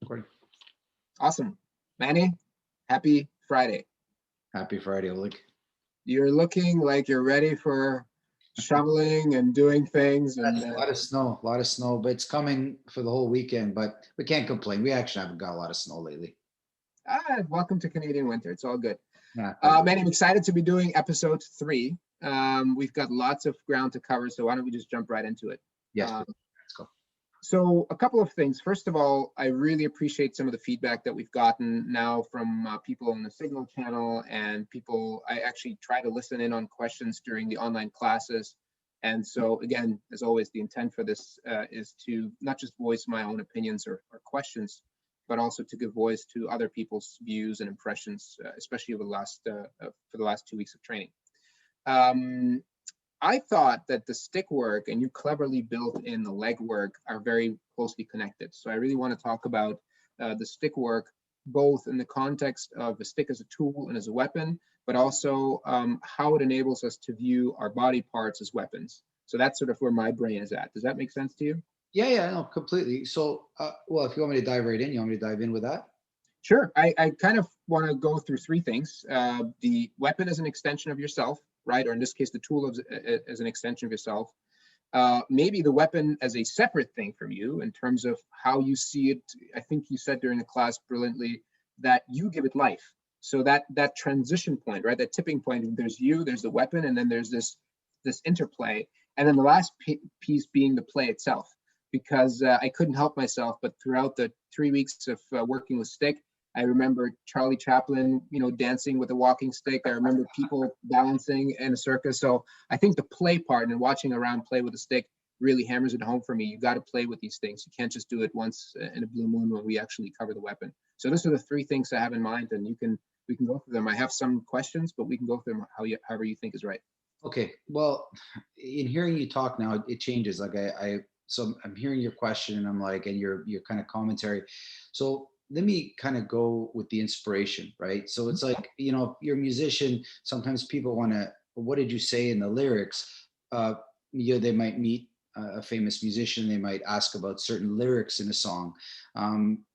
Recording. Awesome. Manny, happy Friday. Happy Friday, Oleg. You're looking like you're ready for shoveling and doing things. And That's a lot of snow, but it's coming for the whole weekend. But we can't complain. We actually haven't got a lot of snow lately. Welcome to Canadian winter. It's all good. Yeah, Manny, I'm excited to be doing episode 3. We've got lots of ground to cover, so why don't we just jump right into it? yes, Um, let's go. So a couple of things. First of all, I really appreciate some of the feedback that we've gotten now from people on the Signal channel and people. I actually try to listen in on questions during the online classes. And so again, as always, the intent for this is to not just voice my own opinions or questions, but also to give voice to other people's views and impressions, especially over for the last 2 weeks of training. Um, I thought that the stick work and you cleverly built in the leg work are very closely connected. So I really want to talk about the stick work, both in the context of a stick as a tool and as a weapon, but also how it enables us to view our body parts as weapons. So that's sort of where my brain is at. Does that make sense to you? Yeah, no, completely. So, well, if you want me to dive right in, you want me to dive in with that? Sure. I kind of want to go through 3 things. The weapon as an extension of yourself, right? Or in this case, the tool as an extension of yourself. Maybe the weapon as a separate thing from you in terms of how you see it. I think you said during the class brilliantly that you give it life. So that transition point, right? That tipping point, there's you, there's the weapon, and then there's this interplay. And then the last piece being the play itself. Because I couldn't help myself, but throughout the 3 weeks of working with stick, I remember Charlie Chaplin, dancing with a walking stick. I remember people balancing in a circus. So I think the play part and watching around play with a stick really hammers it home for me. You got to play with these things. You can't just do it once in a blue moon when we actually cover the weapon. So those are the 3 things I have in mind, and we can go through them. I have some questions, but we can go through them however you think is right. Okay. Well, in hearing you talk now, it changes. Like so I'm hearing your question, and I'm like, and your kind of commentary. So let me kind of go with the inspiration, right? So it's like, you're a musician. Sometimes people want to, what did you say in the lyrics? They might meet a famous musician. They might ask about certain lyrics in a song.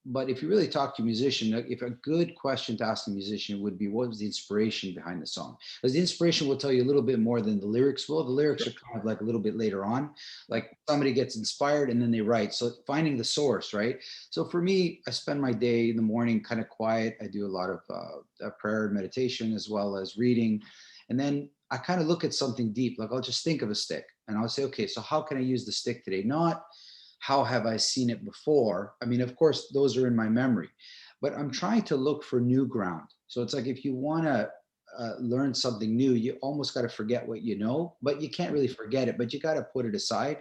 But if you really talk to a musician, if a good question to ask a musician would be, what was the inspiration behind the song? Because the inspiration will tell you a little bit more than the lyrics will. The lyrics are kind of like a little bit later on, like somebody gets inspired and then they write. So finding the source, right? So for me, I spend my day in the morning kind of quiet. I do a lot of prayer and meditation as well as reading. And then I kind of look at something deep, like I'll just think of a stick and I'll say, okay, so how can I use the stick today? Not how have I seen it before? I mean, of course, those are in my memory, but I'm trying to look for new ground. So it's like if you want to learn something new, you almost got to forget what you know, but you can't really forget it, but you got to put it aside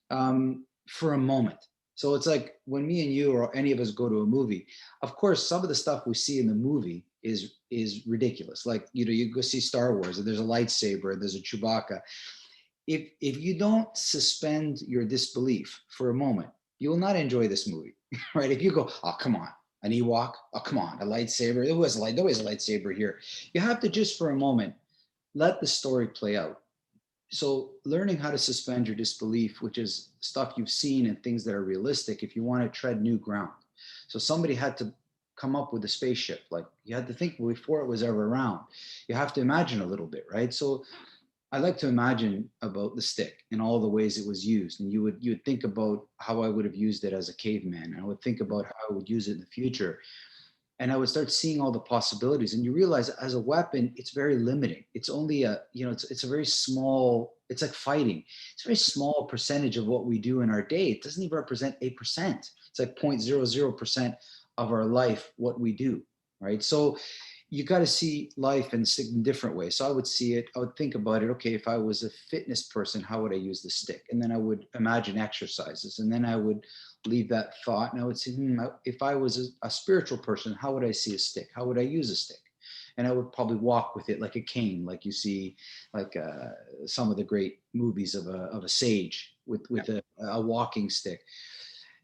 for a moment. So it's like when me and you or any of us go to a movie, of course, some of the stuff we see in the movie is ridiculous. Like, you go see Star Wars and there's a lightsaber, there's a Chewbacca. If you don't suspend your disbelief for a moment, you will not enjoy this movie, right? If you go, oh, come on, an Ewok, oh, come on, a lightsaber, there was a lightsaber here. You have to just for a moment, let the story play out. So learning how to suspend your disbelief, which is stuff you've seen and things that are realistic, if you want to tread new ground. So somebody had to come up with a spaceship. Like you had to think before it was ever around. You have to imagine a little bit, right? So I like to imagine about the stick and all the ways it was used. And you would think about how I would have used it as a caveman. I would think about how I would use it in the future. And I would start seeing all the possibilities. And you realize as a weapon, it's very limiting. It's only it's a very small, it's like fighting. It's a very small percentage of what we do in our day. It doesn't even represent 8%. It's like 0.00% of our life, what we do, right? So you got to see life in different ways. So I would think about it. Okay, if I was a fitness person, how would I use the stick? And then I would imagine exercises. And then I would leave that thought. And I would say, if I was a spiritual person, how would I see a stick? How would I use a stick? And I would probably walk with it like a cane, like you see, like some of the great movies of a sage with a walking stick.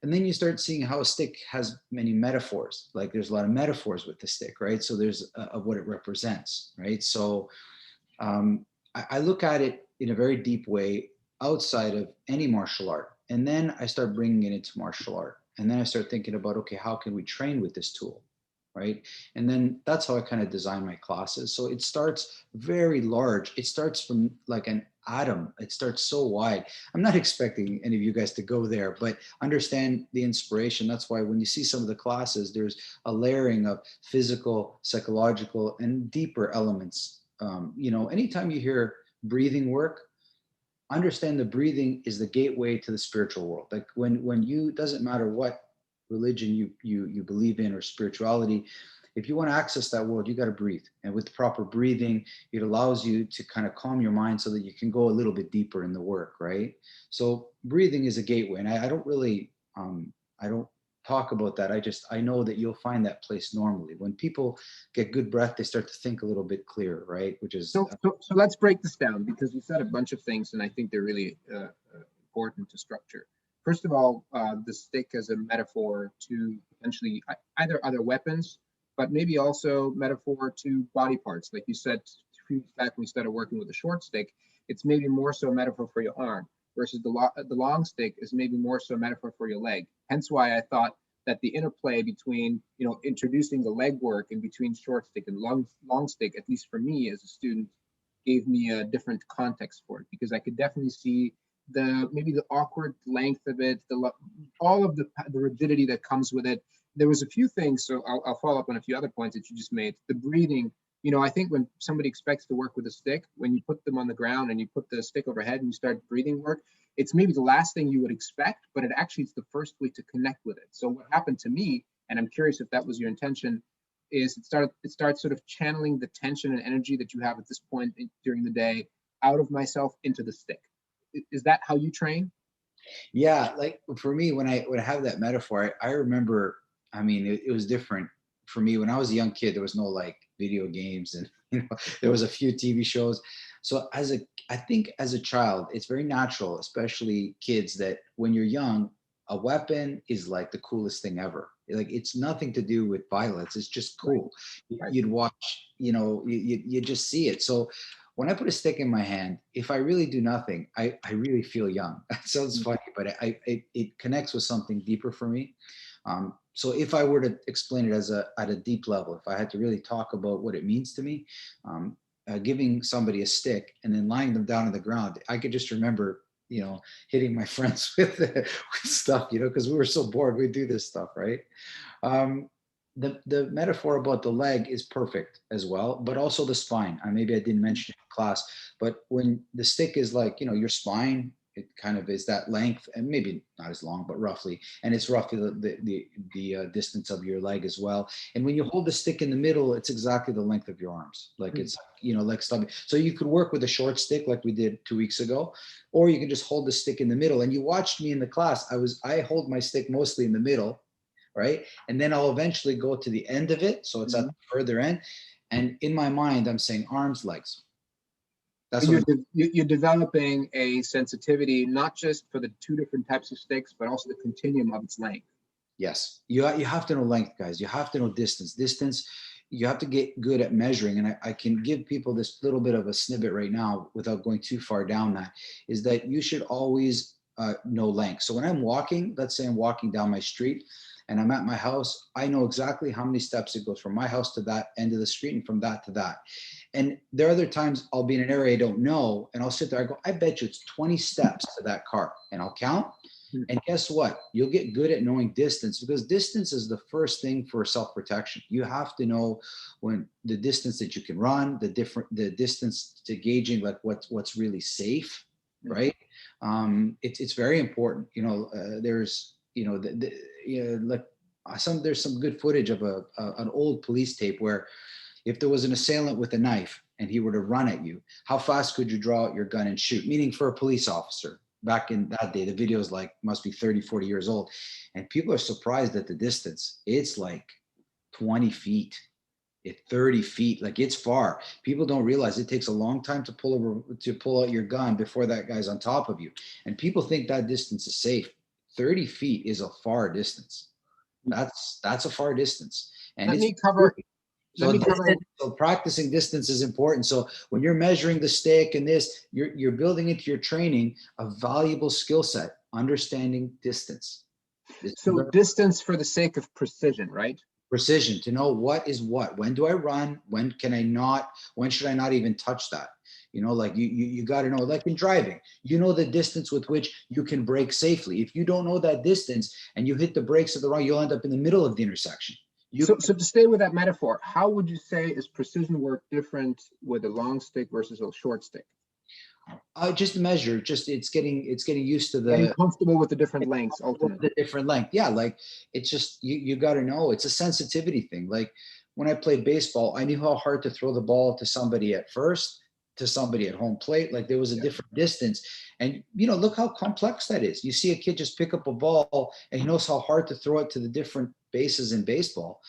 And then you start seeing how a stick has many metaphors. Like there's a lot of metaphors with the stick, right? So there's of what it represents, right? So I look at it in a very deep way outside of any martial art. And then I start bringing it into martial art. And then I start thinking about, okay, how can we train with this tool? Right. And then that's how I kind of design my classes. So it starts very large. It starts from like an atom. It starts so wide. I'm not expecting any of you guys to go there, but understand the inspiration. That's why when you see some of the classes, there's a layering of physical, psychological, and deeper elements. Anytime you hear breathing work, understand the breathing is the gateway to the spiritual world. Like when you, doesn't matter what religion you believe in or spirituality, if you want to access that world, you got to breathe. And with proper breathing, it allows you to kind of calm your mind so that you can go a little bit deeper in the work, right? So breathing is a gateway. And I don't really I don't talk about that. I know that you'll find that place normally. When people get good breath, they start to think a little bit clearer, right? Which is So let's break this down, because you said a bunch of things, and I think they're really important to structure. First of all, the stick as a metaphor to potentially either other weapons, but maybe also metaphor to body parts. Like you said, a few weeks back when we started working with a short stick, it's maybe more so a metaphor for your arm, versus the long stick is maybe more so a metaphor for your leg. Hence why I thought that the interplay between, introducing the leg work and between short stick and long stick, at least for me as a student, gave me a different context for it, because I could definitely see maybe the awkward length of it, all of the rigidity that comes with it. There was a few things, so I'll follow up on a few other points that you just made. The breathing, I think when somebody expects to work with a stick, when you put them on the ground and you put the stick overhead and you start breathing work, it's maybe the last thing you would expect, but it actually is the first way to connect with it. So what happened to me, and I'm curious if that was your intention, is it starts sort of channeling the tension and energy that you have at this point during the day out of myself into the stick. Is that how you train? Yeah, like for me, when I have that metaphor, I remember. I mean, it was different for me when I was a young kid. There was no like video games, and there was a few TV shows. So I think as a child, it's very natural, especially kids, that when you're young, a weapon is like the coolest thing ever. Like it's nothing to do with violence. It's just Right. cool. Right. You'd watch, you just see it. So when I put a stick in my hand, if I really do nothing, I really feel young. That sounds funny, but it connects with something deeper for me. So if I were to explain it at a deep level, if I had to really talk about what it means to me, giving somebody a stick and then lying them down on the ground, I could just remember, hitting my friends with stuff, because we were so bored, we do this stuff, right? Um, the metaphor about the leg is perfect as well, but also the spine. Maybe I didn't mention it in class, but when the stick is like, your spine, it kind of is that length, and maybe not as long, but roughly, and it's roughly the distance of your leg as well. And when you hold the stick in the middle, it's exactly the length of your arms. Like it's, like stubby. So you could work with a short stick like we did 2 weeks ago, or you can just hold the stick in the middle. And you watched me in the class. I hold my stick mostly in the middle, right? And then I'll eventually go to the end of it. So it's at the further end. And in my mind, I'm saying arms, legs. That's what You're developing a sensitivity, not just for the two different types of sticks, but also the continuum of its length. Yes. You have to know length, guys. You have to know distance. Distance, you have to get good at measuring. And I can give people this little bit of a snippet right now without going too far down that, is that you should always know length. So when I'm walking, let's say I'm walking down my street and I'm at my house, I know exactly how many steps it goes from my house to that end of the street and from that to that. And there are other times I'll be in an area I don't know, and I'll sit there, I go, I bet you it's 20 steps to that car. And I'll count. And guess what? You'll get good at knowing distance, because distance is the first thing for self-protection. You have to know when the distance that you can run, the distance to gauging like what's really safe, right? It's very important. There's like there's some good footage of an old police tape where if there was an assailant with a knife and he were to run at you, how fast could you draw out your gun and shoot? Meaning for a police officer. Back in that day, the video is like, must be 30, 40 years old. And people are surprised at the distance. It's like 20 feet, 30 feet, like it's far. People don't realize it takes a long time to pull out your gun before that guy's on top of you. And people think that distance is safe. 30 feet is a far distance. That's a far distance. And Let it's me cover. Let so, me cover. so practicing distance is important. So when you're measuring the stick and this, you're building into your training a valuable skill set understanding distance. This is So distance for the sake of precision, right? precision, to know what is what. When do I run? When can I not? When should I not even touch that? Like you got to know, like in driving, the distance with which you can brake safely. If you don't know that distance and you hit the brakes at the wrong, you'll end up in the middle of the intersection. You So to stay with that metaphor, how would you say is precision work different with a long stick versus a short stick? just measure, just it's getting used to Getting the comfortable with the different lengths, ultimately. different length. Yeah, like it's just you got to know, it's a sensitivity thing. Like when I played baseball, I knew how hard to throw the ball to somebody at first, to somebody at home plate. Like there was a Yeah. different distance. And look how complex that is. You see a kid just pick up a ball and he knows how hard to throw it to the different bases in baseball.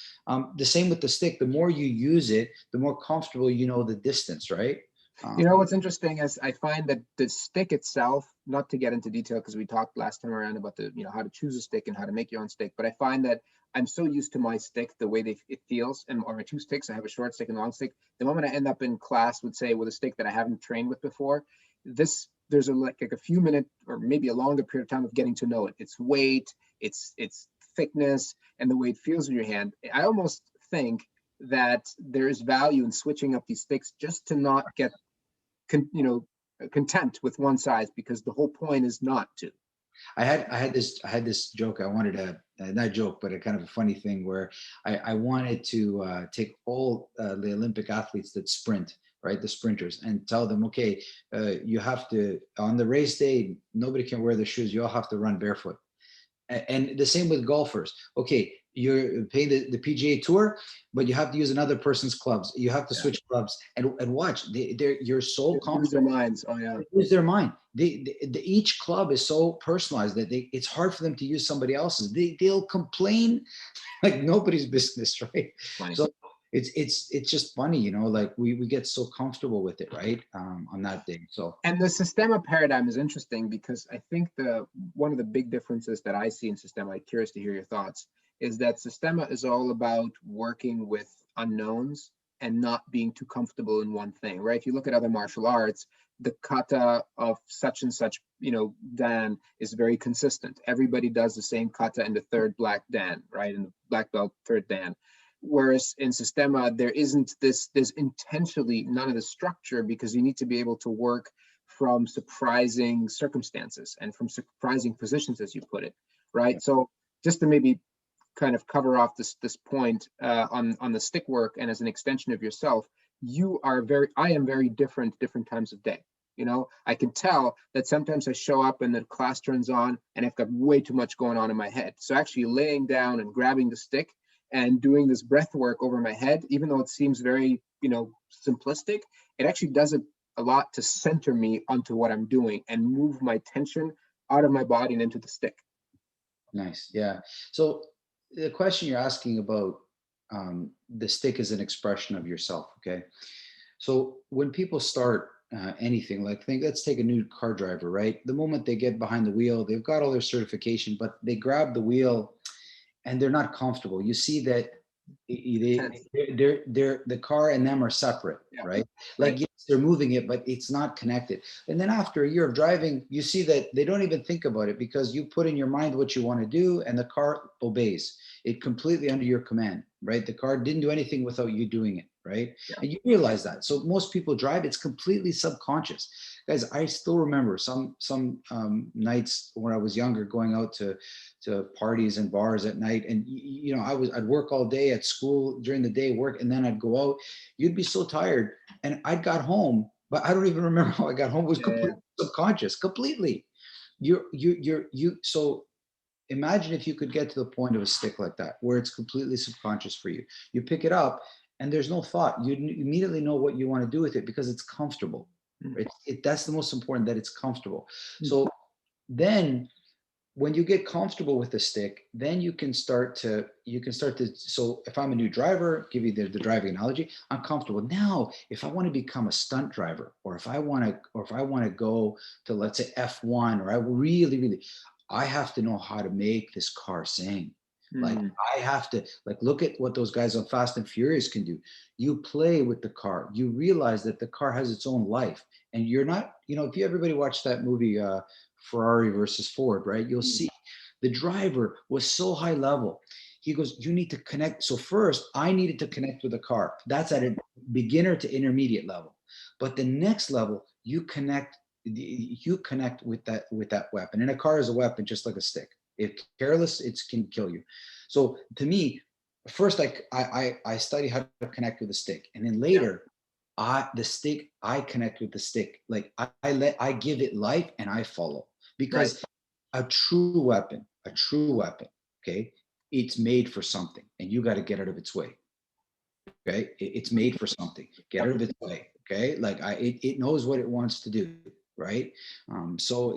The same with the stick. The more you use it, the more comfortable the distance, right? What's interesting is I find that the stick itself, not to get into detail because we talked last time around about how to choose a stick and how to make your own stick, but I find that I'm so used to my stick, the way it feels, and or my two sticks, I have a short stick and a long stick. The moment I end up in class, would say with a stick that I haven't trained with before, there's like a few minutes or maybe a longer period of time of getting to know it. Its weight, its thickness, and the way it feels in your hand. I almost think that there is value in switching up these sticks just to not get content with one size, because the whole point is not to. I had this joke. I wanted to not joke, but a kind of a funny thing where I wanted to take all the Olympic athletes that sprint, right, the sprinters, and tell them, okay, you have to, on the race day, nobody can wear their shoes. You all have to run barefoot. And the same with golfers. Okay, you're paying the PGA Tour, but you have to use another person's clubs. You have to Yeah. switch clubs and watch. You're so Lose their comfortable. minds. Oh yeah. They lose their mind. Each club is so personalized that it's hard for them to use somebody else's. They'll complain like nobody's business, right? Funny. So it's just funny, like we get so comfortable with it, right? On that day. So And the Systema paradigm is interesting because I think one of the big differences that I see in Systema, I'm curious to hear your thoughts, is that Systema is all about working with unknowns and not being too comfortable in one thing, right? If you look at other martial arts, the kata of such and such, dan is very consistent. Everybody does the same kata in the third black dan, right? In the black belt third dan. Whereas in Systema, there's intentionally none of the structure, because you need to be able to work from surprising circumstances and from surprising positions, as you put it, right? So just to maybe kind of cover off this point on the stick work, and as an extension of yourself, I am very different times of day. I can tell that sometimes I show up and the class turns on and I've got way too much going on in my head. So actually laying down and grabbing the stick and doing this breath work over my head, even though it seems very, simplistic, it actually does a lot to center me onto what I'm doing and move my tension out of my body and into the stick. nice. Yeah. So the question you're asking about the stick is an expression of yourself. Okay. So when people start anything, like let's take a new car driver, right? The moment they get behind the wheel, they've got all their certification, but they grab the wheel and they're not comfortable. You see that the car and them are separate, Yeah. right? Like Right. yes, they're moving it, but it's not connected. And then after a year of driving, you see that they don't even think about it, because you put in your mind what you want to do and the car obeys it completely under your command, right? The car didn't do anything without you doing it, right? Yeah. And you realize that. So most people drive, it's completely subconscious. Guys, I still remember some nights when I was younger, going out to parties and bars at night, and I'd work all day at school during the day, work, and then I'd go out. You'd be so tired, and I got home, but I don't even remember how I got home. It was completely subconscious, completely. So imagine if you could get to the point of a stick like that, where it's completely subconscious for you. You pick it up and there's no thought. You immediately know what you want to do with it because it's comfortable. Right? That's the most important, that it's comfortable. So then when you get comfortable with the stick, then you can start to, so if I'm a new driver, give you the driving analogy, I'm comfortable. Now, if I want to become a stunt driver, or if I want to go to, let's say, F1, or I really, I have to know how to make this car sing. Like I have to, like, look at what those guys on Fast and Furious can do. You play with the car. You realize that the car has its own life, and you're not, if everybody watched that movie, Ferrari versus Ford, right? You'll Mm. see the driver was so high level. He goes, you need to connect. So first, I needed to connect with the car. That's at a beginner to intermediate level. But the next level, you connect with that weapon. And a car is a weapon, just like a stick. If careless, it can kill you. So to me, first I study how to connect with the stick, and then Yeah. later I connect with the stick. Like I give it life and I follow, Right. because a true weapon, okay, it's made for something, and you got to get out of its way. Okay, it's made for something. Get Yep. out of its way. Okay, like it knows what it wants to do, right? So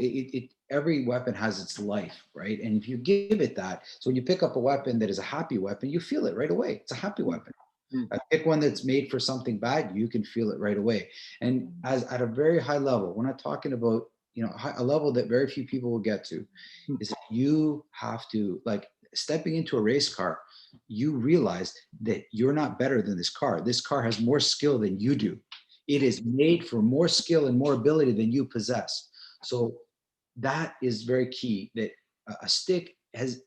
every weapon has its life, right? And if you give it that, so when you pick up a weapon that is a happy weapon, you feel it right away. It's a happy Mm. weapon. Mm. I pick one that's made for something bad, you can feel it right away. And as at a very high level, we're not talking about, a level that very few people will get to, Mm. is that you have to, like, stepping into a race car, you realize that you're not better than this car. This car has more skill than you do. It is made for more skill and more ability than you possess. So that is very key, that a stick has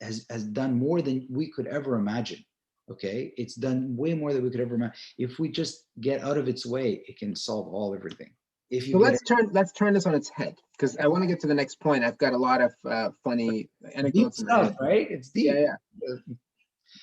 done more than we could ever imagine. Okay, it's done way more than we could ever imagine. If we just get out of its way, it can solve everything. If you So get it let's turn this on its head, because I want to get to the next point. I've got a lot of funny deep anecdotes in my stuff, head. right? It's Yeah, deep.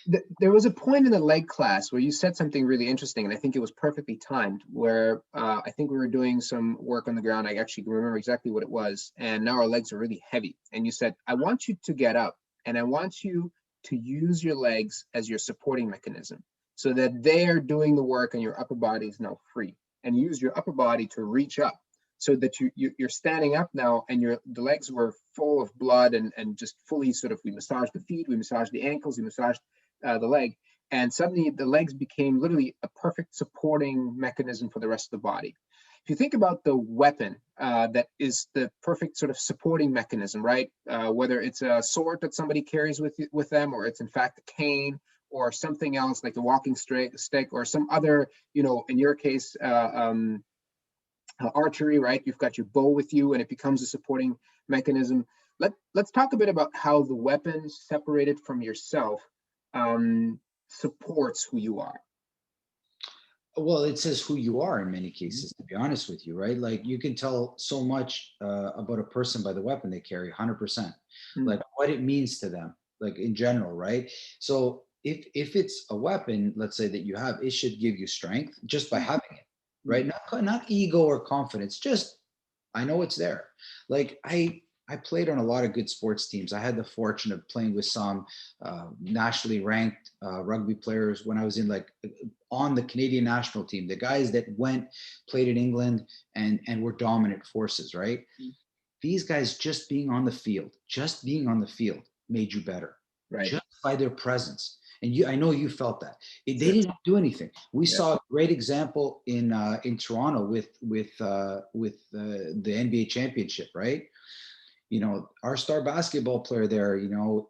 yeah. There was a point in the leg class where you said something really interesting, and I think it was perfectly timed. Where I think we were doing some work on the ground. I actually remember exactly what it was, and now our legs are really heavy. And you said, "I want you to get up, and I want you to use your legs as your supporting mechanism, so that they are doing the work, and your upper body is now free. And use your upper body to reach up, so that you're standing up now, and the legs were full of blood and just fully sort of. We massaged the feet, we massaged the ankles, we massaged the leg, and suddenly the legs became literally a perfect supporting mechanism for the rest of the body. If you think about the weapon that is the perfect sort of supporting mechanism, right? Whether it's a sword that somebody carries with them, or it's in fact a cane, or something else like a walking stick, or some other, in your case, archery, right? You've got your bow with you, and it becomes a supporting mechanism. Let's talk a bit about how the weapon separated from yourself um, supports who you are. Well, it says who you are in many cases, to be honest with you, right? Like, you can tell so much about a person by the weapon they carry, 100%. Mm. Like what it means to them, like in general, right? So if it's a weapon, let's say, that you have, it should give you strength just by Mm. having it, Mm. right? Not ego or confidence, just I know it's there. Like I played on a lot of good sports teams. I had the fortune of playing with some nationally ranked rugby players when I was in, like, on the Canadian national team. The guys that played in England and were dominant forces, right? Mm. These guys, just being on the field made you better, Right. just by their presence. And I know you felt that. They Sure. didn't do anything. We Yeah. saw a great example in Toronto with the NBA championship, right? Our star basketball player there,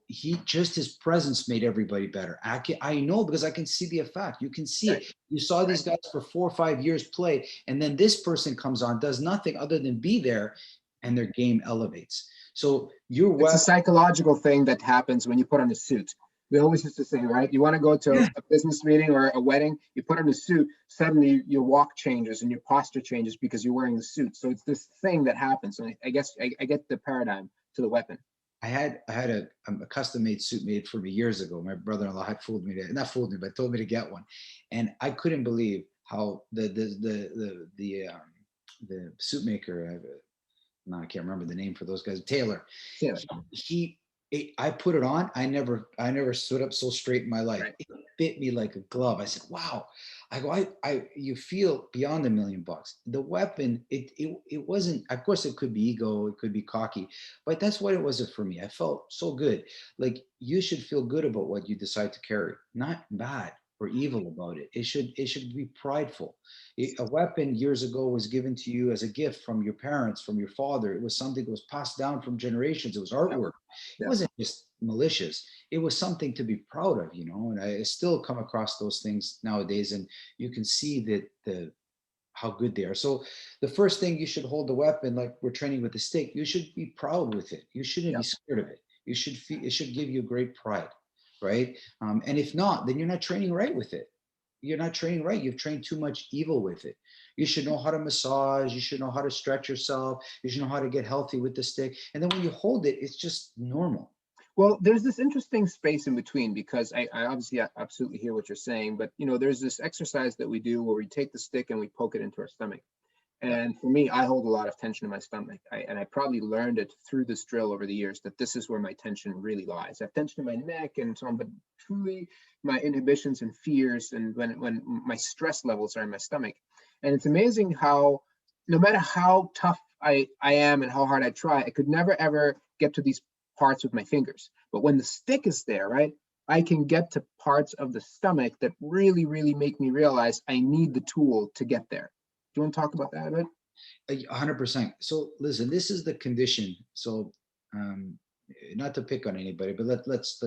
his presence made everybody better. I know, because I can see the effect. You can see Right. it. You saw Right. these guys for 4 or 5 years play, and then this person comes on, does nothing other than be there, and their game elevates. So your It's a weapon. psychological thing that happens when you put on a suit. We always used to say, right? You want to go to a business meeting or a wedding, you put on a suit, suddenly your walk changes and your posture changes because you're wearing the suit. So it's this thing that happens. And I guess I get the paradigm to the weapon. I had a custom made suit made for me years ago. My brother-in-law had not fooled me, but told me to get one, and I couldn't believe how the suit maker. No, I can't remember the name for those guys. Taylor. Taylor. I put it on. I never stood up so straight in my life. Right. It fit me like a glove. I said, "Wow." I go, you feel beyond $1 million. The weapon, it wasn't. Of course, it could be ego, it could be cocky, but that's what it was for me. I felt so good. Like, you should feel good about what you decide to carry, not bad or evil about it. It should be prideful. A weapon years ago was given to you as a gift from your parents, from your father. It was something that was passed down from generations. It was Yeah. artwork. It Yeah. wasn't just malicious. It was something to be proud of, and I still come across those things nowadays. And you can see that how good they are. So the first thing, you should hold the weapon like we're training with the stick. You should be proud with it. You shouldn't Yeah. be scared of it. You should feel, it should give you great pride, right? And if not, then you're not training right with it. You're not training right. You've trained too much evil with it. You should know how to massage. You should know how to stretch yourself. You should know how to get healthy with the stick. And then when you hold it, it's just normal. Well, there's this interesting space in between because I obviously absolutely hear what you're saying, but there's this exercise that we do where we take the stick and we poke it into our stomach. Yeah. And for me, I hold a lot of tension in my stomach. And I probably learned it through this drill over the years that this is where my tension really lies. I have tension in my neck and so on, but truly my inhibitions and fears and when my stress levels are in my stomach. And it's amazing how no matter how tough I am and how hard I try, I could never ever get to these parts with my fingers. But when the stick is there, right, I can get to parts of the stomach that really, really make me realize I need the tool to get there. Do you want to talk about that a bit? 100%. So listen, this is the condition. So um, not to pick on anybody, but let's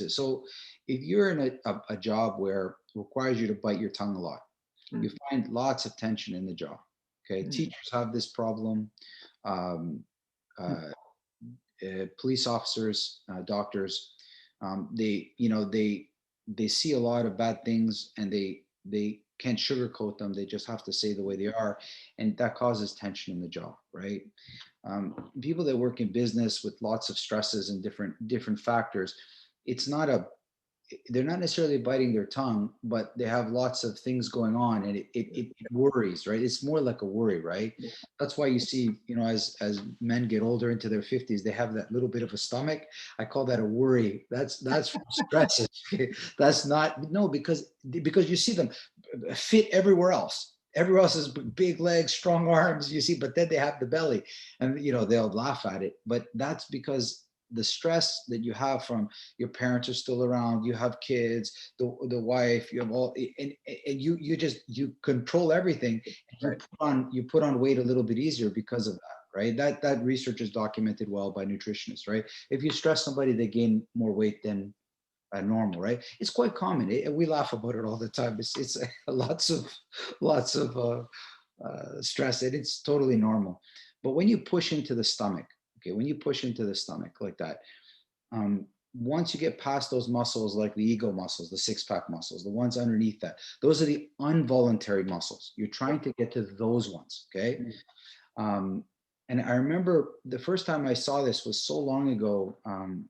so if you're in a job where it requires you to bite your tongue a lot, Mm. you find lots of tension in the jaw. Okay, Mm. teachers have this problem. Um, Mm. uh, Police officers, doctors, they see a lot of bad things, and they can't sugarcoat them. They just have to say the way they are, and that causes tension in the jaw, right? People that work in business with lots of stresses and different factors, it's not a they're not necessarily biting their tongue, but they have lots of things going on, and it worries, right? It's more like a worry, right? That's why you see, as men get older into their 50s, they have that little bit of a stomach. I call that a worry. That's from stress. That's not, no, because you see them fit everywhere else. Everywhere else has big legs, strong arms, you see, but then they have the belly, and they'll laugh at it. But that's because the stress that you have from your parents are still around, you have kids, the wife, you have all, and you control everything, and Right. you put on weight a little bit easier because of that, right? That research is documented well by nutritionists, right? If you stress somebody, they gain more weight than normal, right? It's quite common. We laugh about it all the time. It's lots of stress, and it's totally normal. But when you push into the stomach, okay, when you push into the stomach like that, once you get past those muscles, like the ego muscles, the six-pack muscles, the ones underneath that, those are the involuntary muscles. You're trying to get to those ones, okay? Mm. Um, and I remember the first time I saw this was so long ago.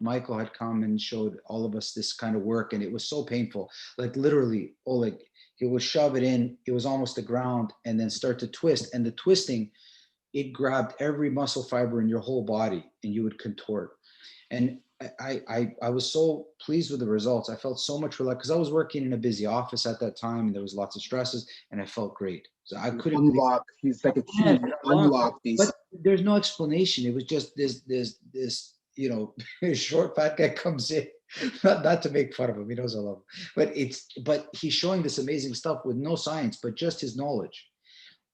Michael had come and showed all of us this kind of work, and it was so painful. Like literally, Oleg, he would shove it in, it was almost the ground, and then start to twist. And the twisting, it grabbed every muscle fiber in your whole body, and you would contort. And I was so pleased with the results. I felt so much relaxed because I was working in a busy office at that time, and there was lots of stresses, and I felt great. So I couldn't believe, Unlock. He's like a key. yeah, You unlock. unlock But these. there's no explanation. It was just this short fat guy comes in. Not to make fun of him, he knows I love him, but he's showing this amazing stuff with no science, but just his knowledge.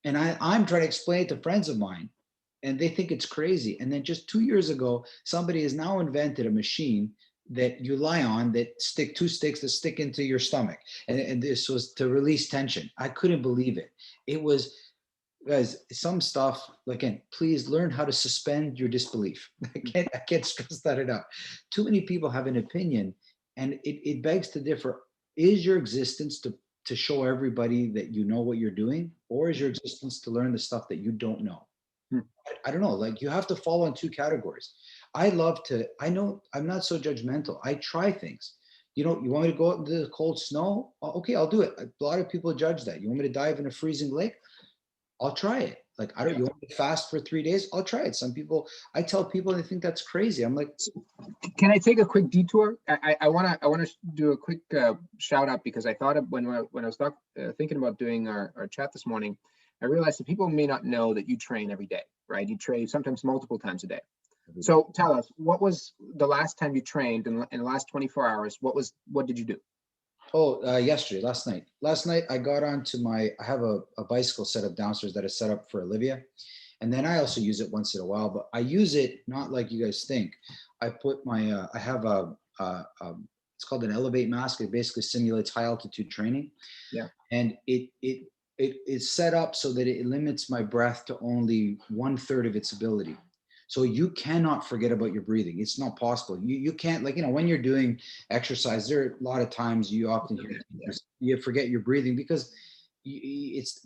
And I'm trying to explain it to friends of mine, and they think it's crazy. And then just 2 years ago, somebody has now invented a machine that you lie on, that stick two sticks that stick into your stomach. And this was to release tension. I couldn't believe it. It was, guys, some stuff, again, please learn how to suspend your disbelief. I can't stress that enough. Too many people have an opinion, and it begs to differ. Is your existence to show everybody that you know what you're doing, or is your existence to learn the stuff that you don't know? Hmm. I don't know. Like, you have to fall in two categories. I know I'm not so judgmental. I try things. You want me to go out into the cold snow? Okay, I'll do it. A lot of people judge that. You want me to dive in a freezing lake? I'll try it. Like, I don't, Yeah. you want me to fast for 3 days? I'll try it. Some people, I tell people, they think that's crazy. I'm like, Can I take a quick detour? I wanna do a quick shout out because I thought of when I was thinking about doing our chat this morning, I realized that people may not know that you train every day, right? You train sometimes multiple times a day. every day. So tell us, what was the last time you trained in the last 24 hours? What did you do? Oh, yesterday, last night. Last night, I got onto I have a bicycle set up downstairs that is set up for Olivia. And then I also use it once in a while, but I use it not like you guys think. I have it's called an elevate mask. It basically simulates high altitude training. Yeah. And it is set up so that it limits my breath to only 1/3 of its ability. So you cannot forget about your breathing. It's not possible. You can't, like, when you're doing exercise, there are a lot of times you often hear Yeah. you forget your breathing because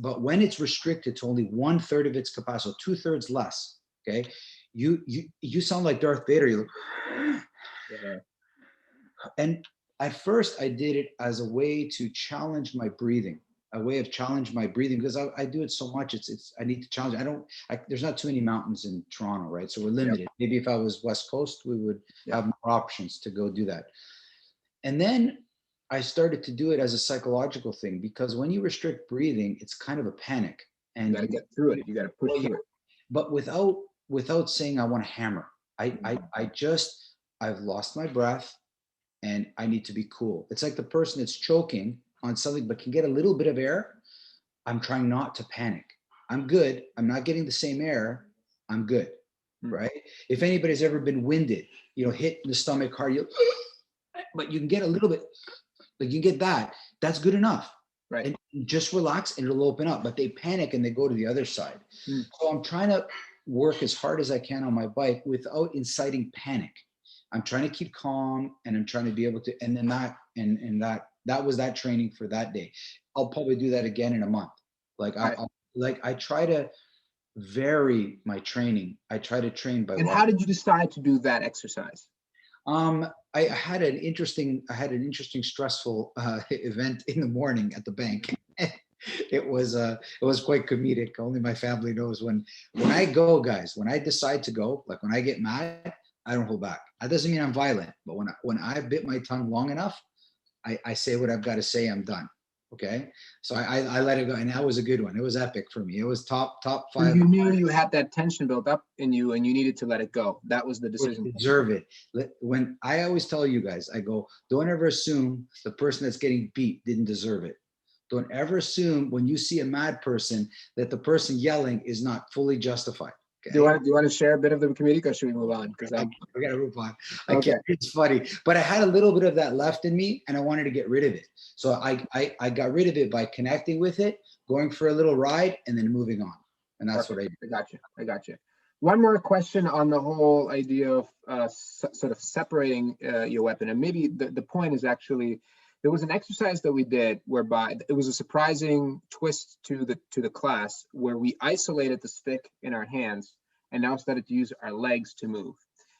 but when it's restricted to only 1/3 of its capacity, so 2/3 less, okay, you sound like Darth Vader. You're like, Yeah. and at first I did it as a way to challenge my breathing, a way of challenge my breathing because I do it so much. I need to challenge. There's not too many mountains in Toronto, right? So we're Yep. limited. Maybe if I was West Coast, we would Yep. have more options to go do that. And then I started to do it as a psychological thing because when you restrict breathing, it's kind of a panic. You And got to get through it. You got to push well, yeah, through it. but without saying I want to hammer. I've lost my breath and I need to be cool. It's like the person that's choking on something but can get a little bit of air. I'm trying not to panic. I'm good. I'm not getting the same air. I'm good. Mm. Right. If anybody's ever been winded, hit in the stomach hard, but you can get a little bit, like you get that. That's good enough. Right. And just relax and it'll open up. But they panic and they go to the other side. Mm. So I'm trying to work as hard as I can on my bike without inciting panic. I'm trying to keep calm and I'm trying to be able to, and then that was that training for that day. I'll probably do that again in a month. Like Right. I try to vary my training. I try to train by And what? how did you decide to do that exercise? I had an interesting, stressful event in the morning at the bank. It was quite comedic. Only my family knows when I go, guys. When I decide to go, like when I get mad, I don't hold back. That doesn't mean I'm violent, but when I bit my tongue long enough, I say what I've got to say. I'm done. Okay, so I let it go, and that was a good one. It was epic for me. It was top So five. you knew you had that tension built up in you and you needed to let it go. That was the decision. Deserve it. When I always tell you guys, I go, don't ever assume the person that's getting beat didn't deserve it. Don't ever assume when you see a mad person that the person yelling is not fully justified. Do you want to share a bit of the comedic, or should we move on? Because We got to move on. I okay. can't. It's funny, but I had a little bit of that left in me, and I wanted to get rid of it. So I got rid of it by connecting with it, going for a little ride, and then moving on. And that's Perfect. what I do. I got you. One more question on the whole idea of sort of separating your weapon, and maybe the point is actually there was an exercise that we did whereby it was a surprising twist to the class where we isolated the stick in our hands and now started to use our legs to move.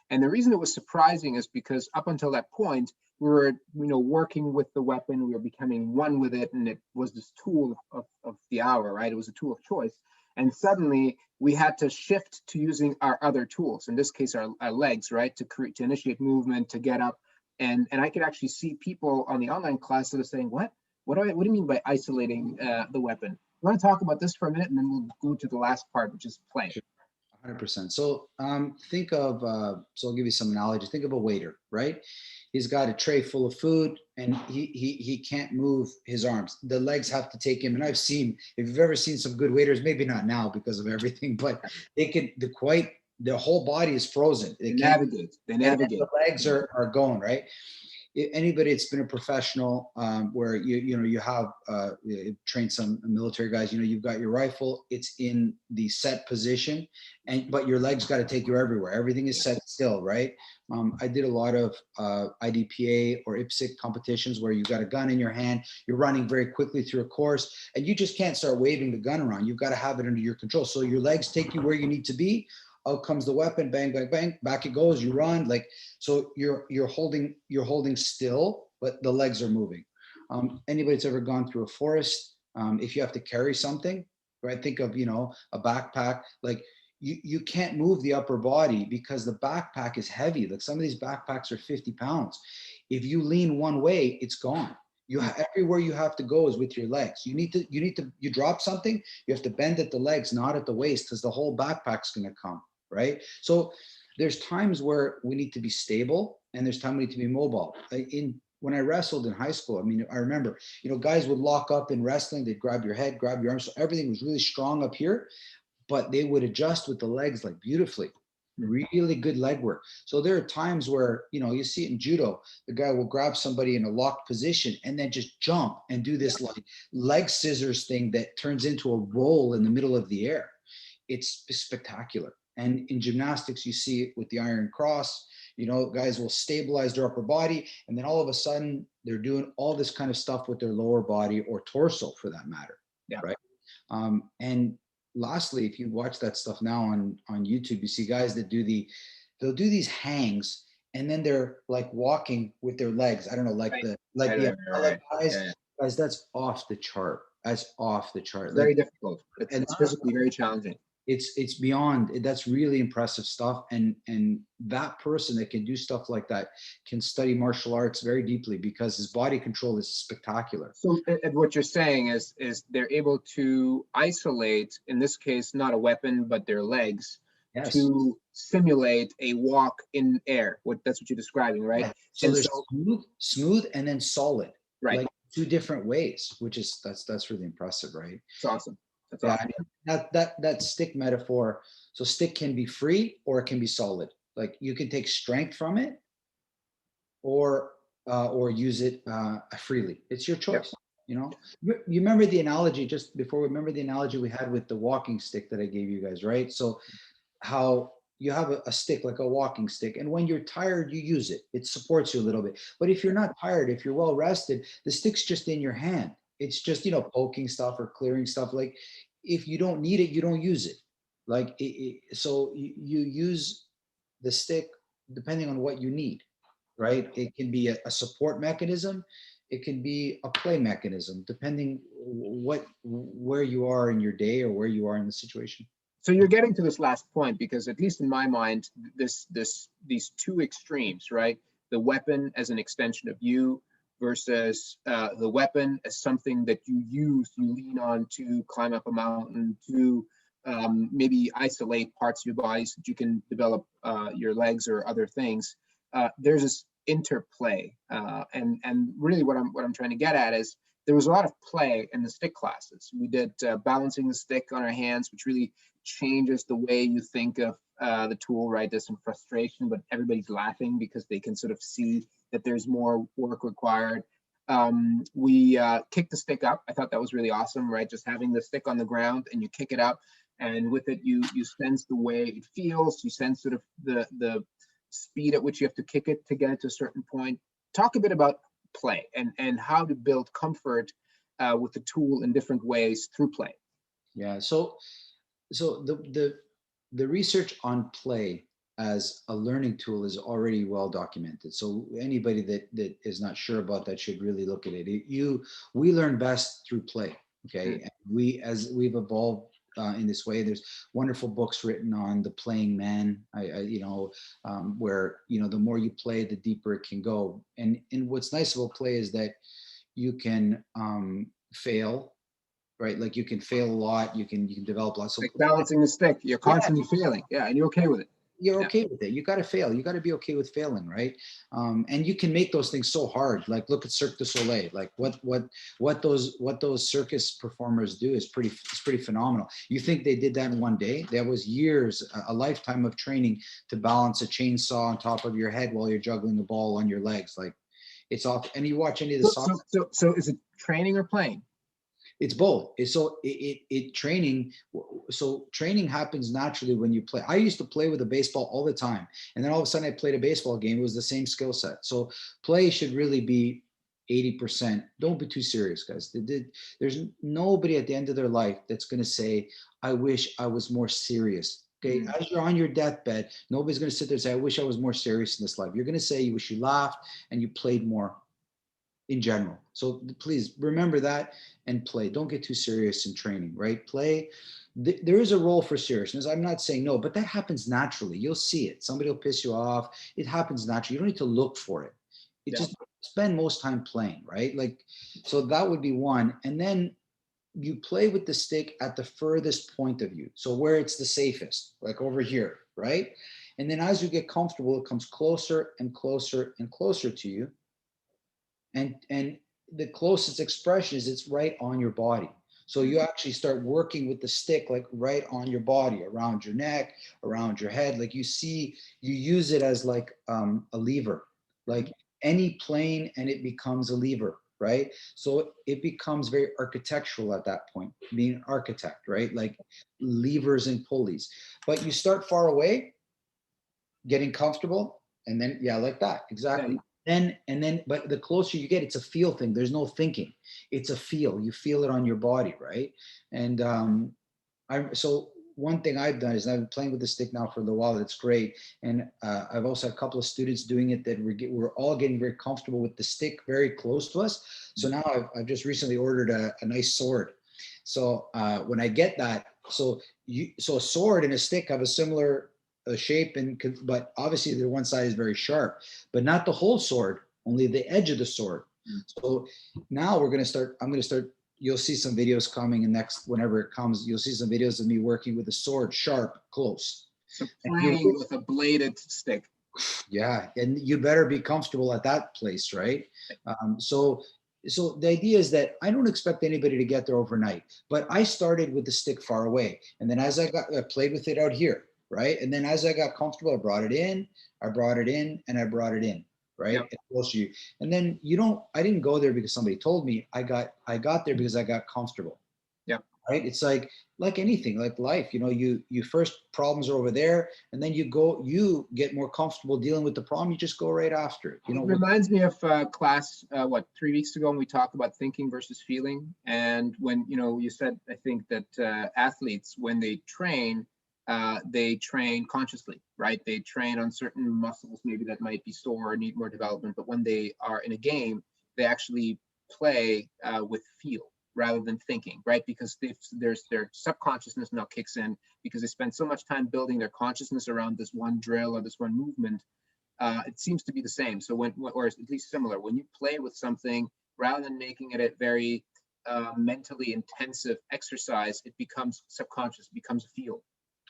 And the reason it was surprising is because up until that point we were working with the weapon, we were becoming one with it, and it was this tool of the hour, right? It was a tool of choice. And suddenly we had to shift to using our other tools, in this case our legs, right, to initiate movement, to get up. And I could actually see people on the online class that are saying, what do you mean by isolating the weapon? You want to talk about this for a minute, and then we'll go to the last part, which is playing. 100%. So think of, so I'll give you some analogy. Think of a waiter, right? He's got a tray full of food and he can't move his arms. The legs have to take him. And I've seen, if you've ever seen some good waiters, maybe not now because of everything, but they can, their whole body is frozen. They navigate. And the legs are going, right? Anybody that's been a professional, where you have trained some military guys, you've got your rifle, it's in the set position, but your legs got to take you everywhere. Everything is set still, right? I did a lot of IDPA or IPSC competitions where you've got a gun in your hand, you're running very quickly through a course, and you just can't start waving the gun around. You've got to have it under your control. So your legs take you where you need to be. Out comes the weapon, bang, bang, bang, back it goes, you run. So you're holding still, but the legs are moving. Anybody that's ever gone through a forest, if you have to carry something, right? Think of, a backpack, like you can't move the upper body because the backpack is heavy. Like some of these backpacks are 50 pounds. If you lean one way, it's gone. Everywhere you have to go is with your legs. You drop something, you have to bend at the legs, not at the waist, because the whole backpack's going to come, right? So there's times where we need to be stable and there's time we need to be mobile. When I wrestled in high school, I remember, guys would lock up in wrestling, they'd grab your head, grab your arms. So everything was really strong up here, but they would adjust with the legs like beautifully. really good leg work. So there are times where, you see it in judo, the guy will grab somebody in a locked position and then just jump and do this like leg scissors thing that turns into a roll in the middle of the air. It's spectacular. And in gymnastics, you see it with the iron cross. Guys will stabilize their upper body, and then all of a sudden they're doing all this kind of stuff with their lower body or torso for that matter. Yeah. Right. And lastly, if you watch that stuff now on YouTube, you see guys that they'll do these hangs, and then they're like walking with their legs. I don't know, like Right. the umbrella Right. guys. Yeah. Guys, that's off the chart. That's off the chart. It's Like, very difficult. It's, and it's physically very challenging. it's beyond. That's really impressive stuff. And that person that can do stuff like that can study martial arts very deeply because his body control is spectacular. So, and what you're saying is they're able to isolate, in this case, not a weapon, but their legs, Yes. to simulate a walk in air. That's what you're describing, right? Yeah. So And there's smooth, and then solid, right. like two different ways, which is that's really impressive, right? It's awesome. That's Yeah, awesome. that stick metaphor. So stick can be free or it can be solid. Like you can take strength from it, or use it freely. It's your choice. You remember the analogy just before. Remember the analogy we had with the walking stick that I gave you guys, right? So how you have a stick like a walking stick, and when you're tired you use it. It supports you a little bit. But if you're not tired, if you're well rested, the stick's just in your hand. It's just poking stuff or clearing stuff. Like if you don't need it, you don't use it. Like so you use the stick depending on what you need, right? It can be a support mechanism. It can be a play mechanism, depending where you are in your day or where you are in the situation. So you're getting to this last point because, at least in my mind, these two extremes, right? The weapon as an extension of you versus the weapon as something that you use, you lean on to climb up a mountain, to maybe isolate parts of your body so that you can develop your legs or other things. There's this interplay, and really what I'm trying to get at is there was a lot of play in the stick classes. We did balancing the stick on our hands, which really changes the way you think of the tool, right? There's some frustration, but everybody's laughing because they can sort of see that there's more work required. We kicked the stick up. I thought that was really awesome, right? Just having the stick on the ground and you kick it up, and with it you sense the way it feels. You sense sort of the speed at which you have to kick it to get it to a certain point. Talk a bit about play and how to build comfort with the tool in different ways through play. Yeah. So the research on play as a learning tool is already well documented. So anybody that is not sure about that should really look at it. We learn best through play. Okay. And as we've evolved in this way, there's wonderful books written on the playing man. Where the more you play, the deeper it can go. And what's nice about play is that you can fail. Right, like you can fail a lot. You can develop lots. Like balancing the stick, you're constantly failing. Yeah, and you're okay with it. You're okay with it. You got to fail. You got to be okay with failing, right? And you can make those things so hard. Like look at Cirque du Soleil. Like what those circus performers do is pretty phenomenal. You think they did that in one day? There was years, a lifetime of training to balance a chainsaw on top of your head while you're juggling the ball on your legs. Like it's off. And you watch any of the songs. So is it training or playing? It's both. Training. So training happens naturally when you play. I used to play with a baseball all the time, and then all of a sudden I played a baseball game. It was the same skill set. So play should really be 80%. Don't be too serious, guys. There's nobody at the end of their life that's going to say, "I wish I was more serious." Okay, as you're on your deathbed, nobody's going to sit there and say, "I wish I was more serious in this life." You're going to say, "You wish you laughed and you played more." In general. So please remember that and play. Don't get too serious in training, right? Play. There is a role for seriousness. I'm not saying no, but that happens naturally. You'll see it. Somebody will piss you off. It happens naturally. You don't need to look for it. Just spend most time playing, right? Like, so that would be one. And then you play with the stick at the furthest point of you. So where it's the safest, like over here, right? And then as you get comfortable, it comes closer and closer and closer to you. And the closest expression is it's right on your body. So you actually start working with the stick, like right on your body, around your neck, around your head. Like you use it as like a lever, like any plane, and it becomes a lever, right? So it becomes very architectural at that point, being an architect, right? Like levers and pulleys. But you start far away, getting comfortable, and then yeah, like that, Yeah. exactly. But the closer you get, it's a feel thing. There's no thinking. It's a feel. You feel it on your body, right? And so one thing I've done is I've been playing with the stick now for a little while. It's great, and I've also had a couple of students doing it that we're all getting very comfortable with the stick very close to us. So now I've just recently ordered a nice sword. So when I get that, so a sword and a stick have a similar shape, but obviously the one side is very sharp, but not the whole sword, only the edge of the sword. So now we're gonna start. I'm gonna start. You'll see some videos coming, and next, whenever it comes, you'll see some videos of me working with a sword, sharp, close. So And playing with a bladed stick. yeah, and you better be comfortable at that place, right? So the idea is that I don't expect anybody to get there overnight, but I started with the stick far away, and then as I played with it out here, right, and then as I got comfortable, I brought it in, I brought it in, and I brought it in, right, Yep. and close to you. And then you don't. I didn't go there because somebody told me. I got there because I got comfortable, Yep. right? It's like anything, like life. You first problems are over there, and then you get more comfortable dealing with the problem. You just go right after it. It reminds me of class, 3 weeks ago when we talked about thinking versus feeling. And when, you said, I think that athletes, when they train consciously, right? They train on certain muscles, maybe that might be sore or need more development. But when they are in a game, they actually play with feel rather than thinking, right? Because there's their subconsciousness now kicks in because they spend so much time building their consciousness around this one drill or this one movement. It seems to be the same. So or at least similar, when you play with something, rather than making it a very mentally intensive exercise, it becomes subconscious, becomes a feel.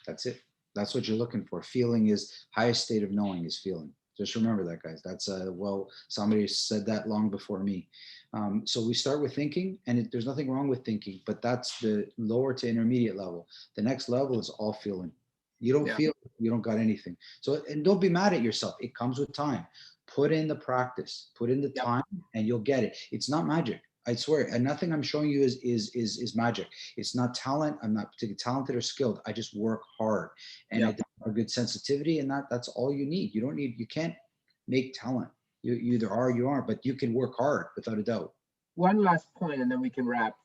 That's it. That's what you're looking for. Feeling is highest state of knowing is feeling. Just remember that, guys. That's well, somebody said that long before me. So we start with thinking, and there's nothing wrong with thinking, but that's the lower to intermediate level. The next level is all feeling. You don't Yeah. feel, you don't got anything. So, and don't be mad at yourself. It comes with time. Put in the practice, put in the Yep. time, and you'll get it. It's not magic. I swear, and nothing I'm showing you is magic. It's not talent. I'm not particularly talented or skilled. I just work hard, and I Yep. have a good sensitivity, and that's all you need. You can't make talent. You either are or you aren't, but you can work hard without a doubt. One last point, and then we can wrap.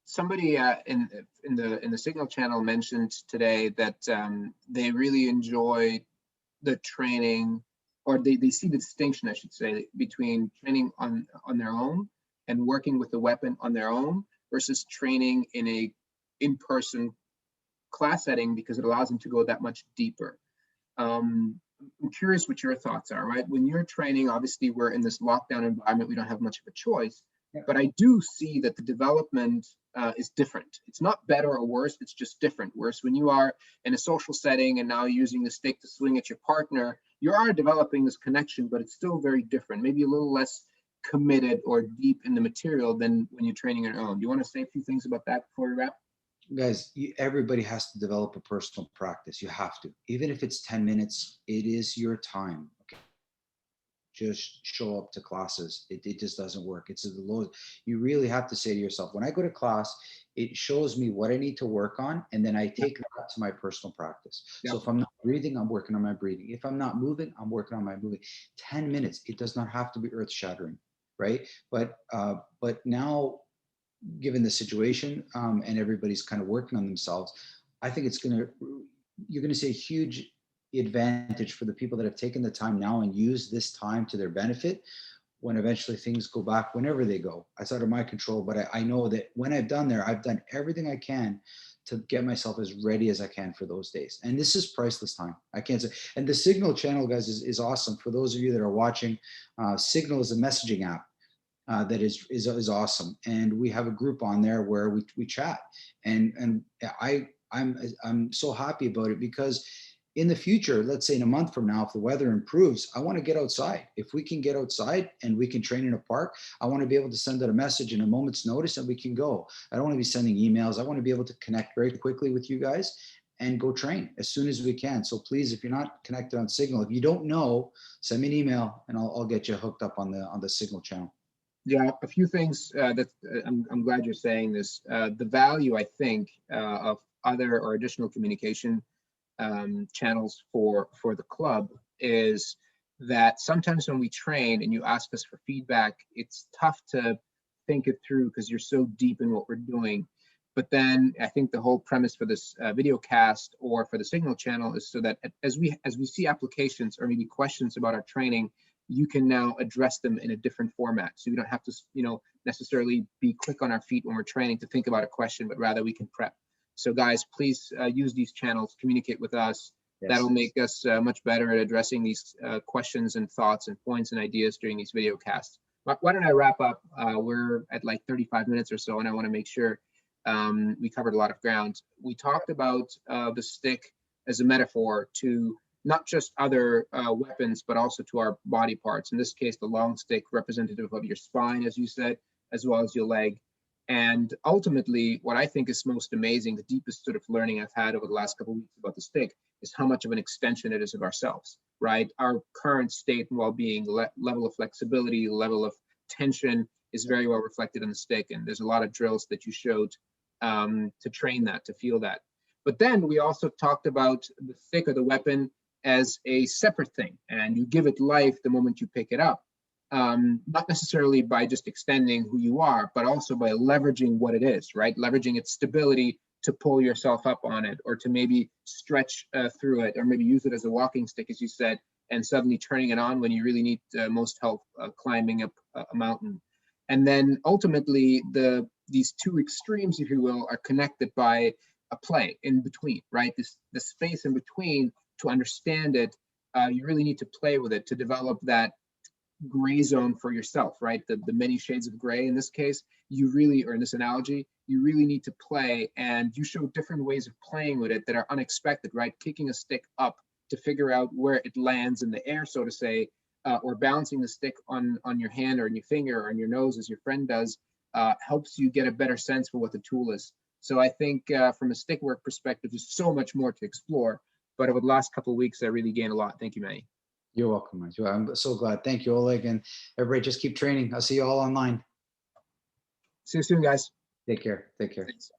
Somebody in the Signal channel mentioned today that they really enjoy the training, or they see the distinction, I should say, between training on their own and working with the weapon on their own versus training in a in-person class setting, because it allows them to go that much deeper. I'm curious what your thoughts are, right? When you're training, obviously we're in this lockdown environment, we don't have much of a choice, Yeah. but I do see that the development is different. It's not better or worse, it's just different. Whereas when you are in a social setting and now using the stick to swing at your partner, you are developing this connection, but it's still very different, maybe a little less committed or deep in the material than when you're training on your own. Do you want to say a few things about that before we wrap? Guys, everybody has to develop a personal practice. You have to, even if it's 10 minutes. It is your time. Okay, just show up to classes. It just doesn't work. It's the low. You really have to say to yourself, when I go to class, it shows me what I need to work on, and then I take that to my personal practice. Yeah. So if I'm not breathing, I'm working on my breathing. If I'm not moving, I'm working on my moving. 10 minutes. It does not have to be earth shattering, right? But now, given the situation, and everybody's kind of working on themselves, I think you're going to see a huge advantage for the people that have taken the time now and use this time to their benefit when eventually things go back, whenever they go. It's out of my control, but I know that when I've done there, I've done everything I can to get myself as ready as I can for those days. And this is priceless time. I can't say. And the Signal channel, guys, is awesome. For those of you that are watching, Signal is a messaging app that is awesome, and we have a group on there where we chat, and I'm so happy about it because in the future, let's say in a month from now, if the weather improves, I want to get outside. If we can get outside and we can train in a park, I want to be able to send out a message in a moment's notice and we can go. I don't want to be sending emails. I want to be able to connect very quickly with you guys and go train as soon as we can. So please, if you're not connected on Signal, if you don't know, send me an email and I'll get you hooked up on the Signal channel. Yeah, a few things that I'm glad you're saying this. The value, I think, of other or additional communication channels for the club is that sometimes when we train and you ask us for feedback, it's tough to think it through because you're so deep in what we're doing. But then I think the whole premise for this video cast or for the Signal channel is so that as we see applications or maybe questions about our training, you can now address them in a different format. So we don't have to, necessarily be quick on our feet when we're training to think about a question, but rather we can prep. So guys, please use these channels, communicate with us. Yes. That'll make us much better at addressing these questions and thoughts and points and ideas during these video casts. Why don't I wrap up? We're at like 35 minutes or so, and I want to make sure we covered a lot of ground. We talked about the stick as a metaphor to not just other weapons, but also to our body parts. In this case, the long stick representative of your spine, as you said, as well as your leg. And ultimately, what I think is most amazing, the deepest sort of learning I've had over the last couple of weeks about the stick is how much of an extension it is of ourselves, right? Our current state and well-being, level of flexibility, level of tension is very well reflected in the stick. And there's a lot of drills that you showed to train that, to feel that. But then we also talked about the stick or the weapon as a separate thing, and you give it life the moment you pick it up. Not necessarily by just extending who you are, but also by leveraging what it is, right? Leveraging its stability to pull yourself up on it, or to maybe stretch through it, or maybe use it as a walking stick, as you said, and suddenly turning it on when you really need most help climbing up a mountain. And then ultimately, these two extremes, if you will, are connected by a play in between, right? The space in between, to understand it, you really need to play with it to develop that gray zone for yourself, right? The many shades of gray in this case, you really, or in this analogy, you really need to play, and you show different ways of playing with it that are unexpected, right? Kicking a stick up to figure out where it lands in the air, so to say, or balancing the stick on your hand or on your finger or on your nose, as your friend does, helps you get a better sense for what the tool is. So I think from a stick work perspective, there's so much more to explore. But over the last couple of weeks, I really gained a lot. Thank you, Manny. You're welcome, Mike. I'm so glad. Thank you, Oleg. And everybody, just keep training. I'll see you all online. See you soon, guys. Take care. Take care. Thanks.